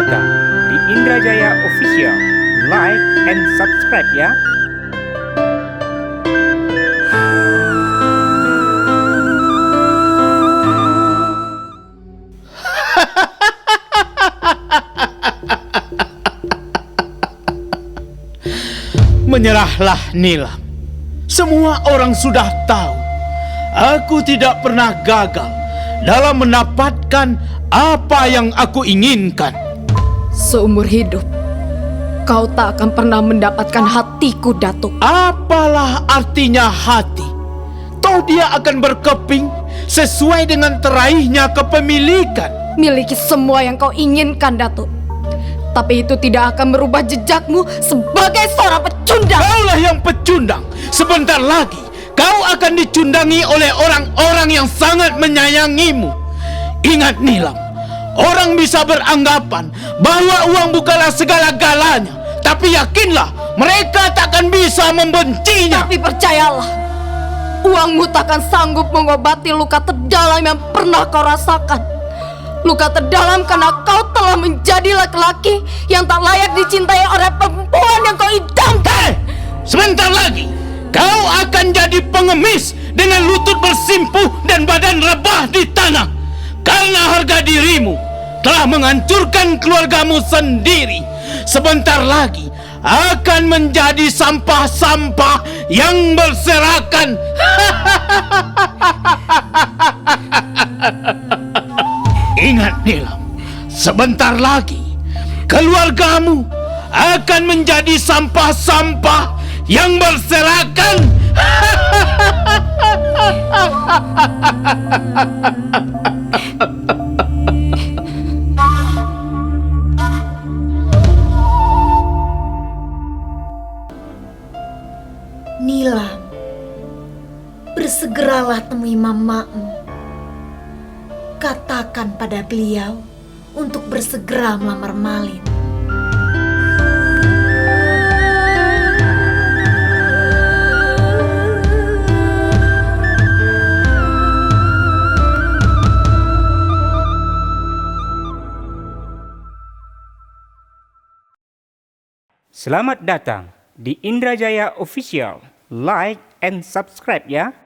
datang di Indrajaya Official. Like and subscribe ya. Menyerahlah Nilam. Semua orang sudah tahu aku tidak pernah gagal dalam mendapatkan apa yang aku inginkan. Seumur hidup, kau tak akan pernah mendapatkan hatiku, Datuk. Apalah artinya hati? Toh dia akan berkeping sesuai dengan teraihnya kepemilikan. Miliki semua yang kau inginkan, Datuk. Tapi itu tidak akan merubah jejakmu sebagai seorang pecundang. Kaulah yang pecundang. Sebentar lagi kau akan dicundangi oleh orang-orang yang sangat menyayangimu. Ingat Nilam, orang bisa beranggapan bahwa uang bukanlah segala-galanya, tapi yakinlah mereka takkan bisa membencinya. Tapi percayalah, uangmu takkan sanggup mengobati luka terdalam yang pernah kau rasakan. Luka terdalam karena kau telah menjadi laki-laki yang tak layak dicintai oleh perempuan yang kau idamkan. Sebentar lagi kau akan jadi pengemis dengan lutut bersimpuh dan badan rebah di tanah. Karena harga dirimu telah menghancurkan keluargamu sendiri. Sebentar lagi akan menjadi sampah-sampah yang berserakan. Ingat Nilam, sebentar lagi keluargamu akan menjadi sampah-sampah yang berserakan. Nilam, bersegeralah temui mamamu. Katakan pada beliau untuk bersegera melamar Malin. Selamat datang di Indrajaya Official. Like and subscribe ya.